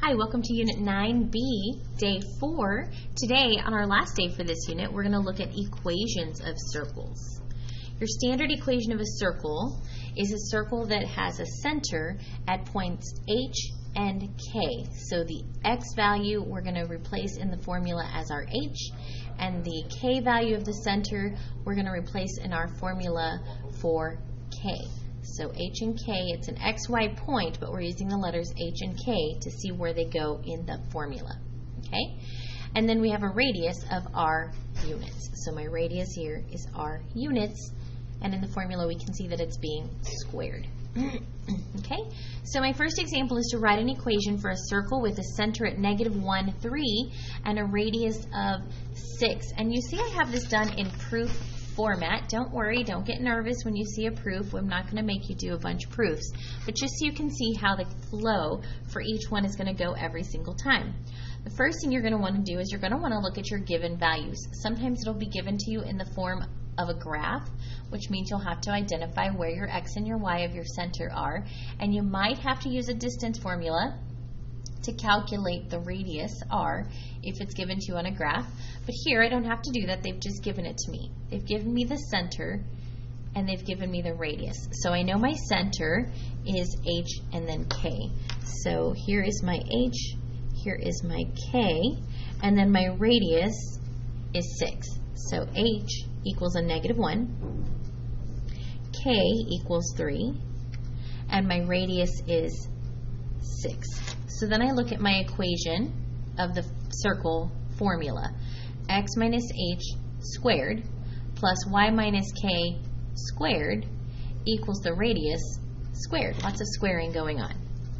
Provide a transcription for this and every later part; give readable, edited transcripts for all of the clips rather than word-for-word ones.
Hi, welcome to Unit 9B, Day 4. Today, on our last day for this unit, we're going to look at equations of circles. Your standard equation of a circle is a circle that has a center at points H and K. So the X value we're going to replace in the formula as our H, and the K value of the center we're going to replace in our formula for K. So H and K, it's an XY point, but we're using the letters H and K to see where they go in the formula. Okay? And then we have a radius of R units. So my radius here is R units, and in the formula we can see that it's being squared. Okay? So my first example is to write an equation for a circle with a center at -1, 3, and a radius of 6. And you see I have this done in proof format. Don't worry, don't get nervous when you see a proof. I'm not going to make you do a bunch of proofs, but just so you can see how the flow for each one is going to go every single time. The first thing you're going to want to do is you're going to want to look at your given values. Sometimes it'll be given to you in the form of a graph, which means you'll have to identify where your X and your Y of your center are, and you might have to use a distance formula to calculate the radius R if it's given to you on a graph. But here I don't have to do that, they've just given it to me. They've given me the center and they've given me the radius. So I know my center is H and then K. So here is my H, here is my K, and then my radius is 6. So H equals a -1, K equals 3, and my radius is 6. So then I look at my equation of the circle formula. X minus H squared plus Y minus K squared equals the radius squared. Lots of squaring going on.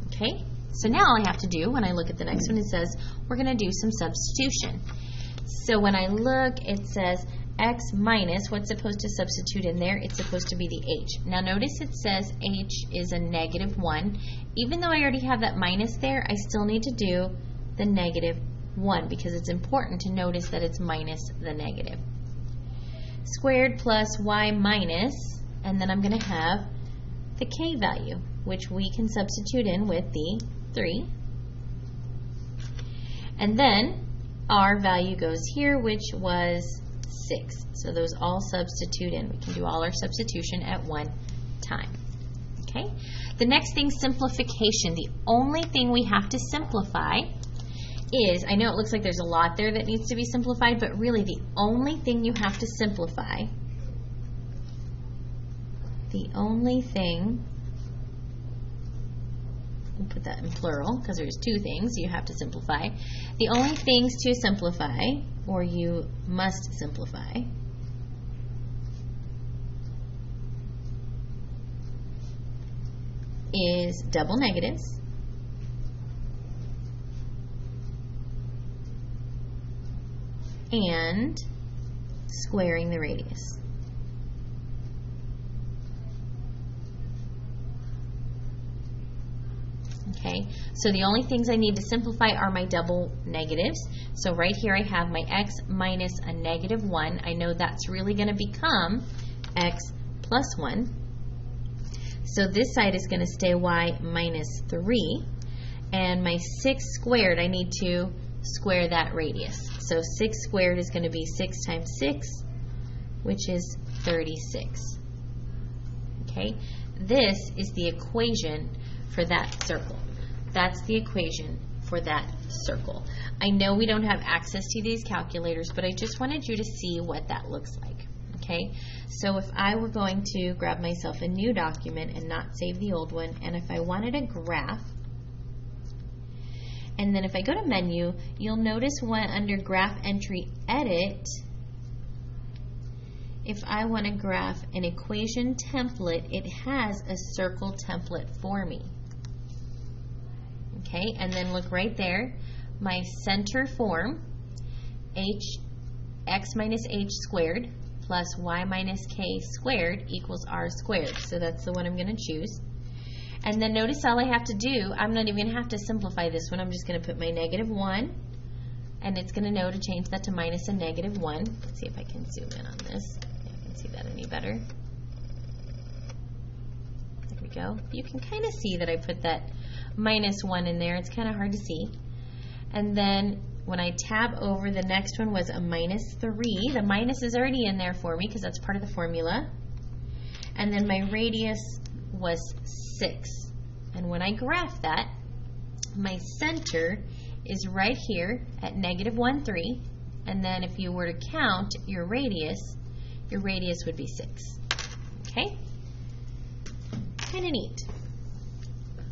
Okay? So now all I have to do when I look at the next one, it says we're going to do some substitution. So when I look, it says X minus, what's supposed to substitute in there? It's supposed to be the H. Now notice it says H is a -1. Even though I already have that minus there, I still need to do the -1 because it's important to notice that it's minus the negative. Squared plus Y minus, and then I'm going to have the K value, which we can substitute in with the 3. And then our value goes here, which was 6. So those all substitute in. We can do all our substitution at one time. Okay? The next thing, simplification. The only thing we have to simplify is, I know it looks like there's a lot there that needs to be simplified, but really the only thing you have to simplify, we'll put that in plural because there's two things you have to simplify. The only things to simplify, or you must simplify, is double negatives and squaring the radius. Okay, so the only things I need to simplify are my double negatives. So right here I have my X minus a -1. I know that's really going to become X plus 1. So this side is going to stay Y minus 3. And my 6 squared, I need to square that radius. So 6 squared is going to be 6 times 6, which is 36. Okay, this is the equation for that circle. That's the equation for that circle. I know we don't have access to these calculators, but I just wanted you to see what that looks like. Okay, so if I were going to grab myself a new document and not save the old one, and if I wanted a graph, and then if I go to menu, you'll notice under graph entry edit, if I want to graph an equation template, it has a circle template for me. Okay, and then look right there, my center form, X minus H squared plus Y minus K squared equals R squared. So that's the one I'm going to choose. And then notice all I have to do, I'm not even going to have to simplify this one. I'm just going to put my -1, and it's going to know to change that to minus a -1. Let's see if I can zoom in on this. I can see that any better. There we go. You can kind of see that I put that minus 1 in there. It's kind of hard to see. And then when I tab over, the next one was a minus 3. The minus is already in there for me because that's part of the formula. And then my radius was 6. And when I graph that, my center is right here at negative 1, 3. And then if you were to count your radius would be 6. Okay? Kind of neat.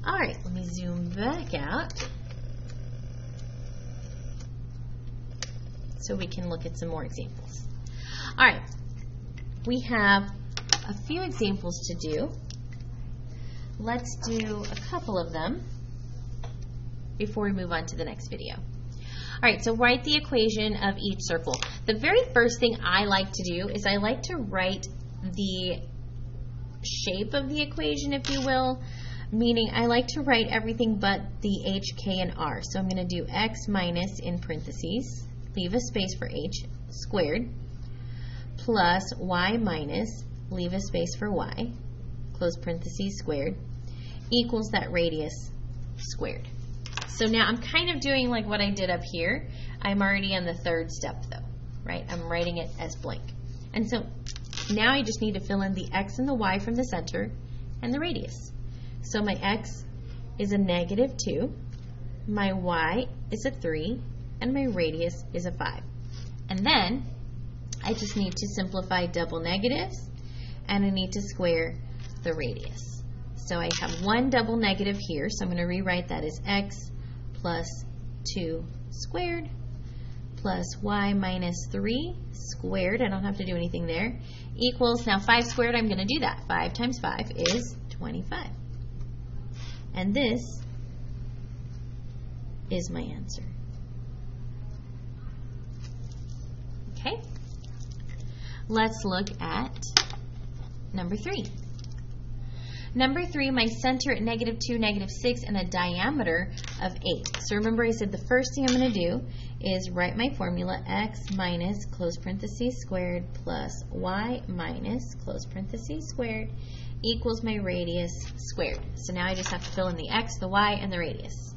All right, let me zoom back out so we can look at some more examples. All right, we have a few examples to do. Let's do a couple of them before we move on to the next video. All right, so write the equation of each circle. The very first thing I like to do is I like to write the shape of the equation, if you will, meaning I like to write everything but the h, k, and r. So I'm going to do x minus, in parentheses, leave a space for h, squared, plus y minus, leave a space for y, close parentheses, squared, equals that radius squared. So now I'm kind of doing like what I did up here. I'm already on the third step though, right? I'm writing it as blank. And so now I just need to fill in the x and the y from the center and the radius. So my x is a negative 2, my y is a 3, and my radius is a 5. And then I just need to simplify double negatives, and I need to square the radius. So I have one double negative here, so I'm going to rewrite that as x plus 2 squared plus y minus 3 squared, I don't have to do anything there, equals, now 5 squared, I'm going to do that. 5 times 5 is 25. And this is my answer. Okay? Let's look at number 3. Number 3, my center at negative 2, negative 6, and a diameter of 8. So remember I said the first thing I'm going to do is write my formula, x minus, close parentheses, squared, plus y minus, close parentheses, squared, equals my radius squared. So now I just have to fill in the x, the y, and the radius.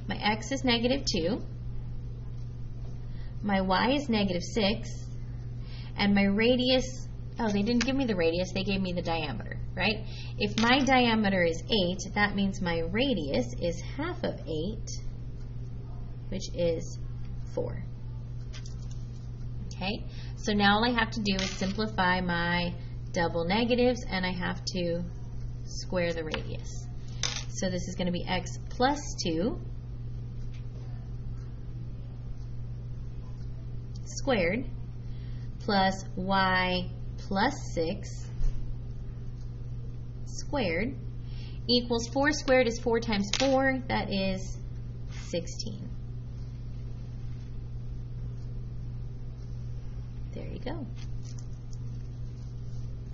My x is negative 2, my y is negative 6, and my radius, oh, they didn't give me the radius, they gave me the diameter, right? If my diameter is 8, that means my radius is half of 8, which is 4. Okay, so now all I have to do is simplify my double negatives, and I have to square the radius. So this is going to be x plus 2 squared plus y plus 6 squared equals 4 squared is 4 times 4, that is 16. There you go.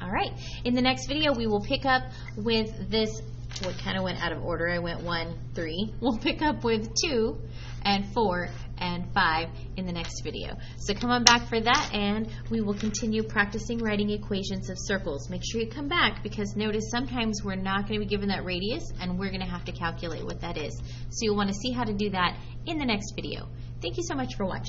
All right, in the next video we will pick up with this, what kind of went out of order, I went 1, 3. We'll pick up with 2 and 4 and 5 in the next video. So come on back for that, and we will continue practicing writing equations of circles. Make sure you come back, because notice sometimes we're not going to be given that radius and we're going to have to calculate what that is. So you'll want to see how to do that in the next video. Thank you so much for watching.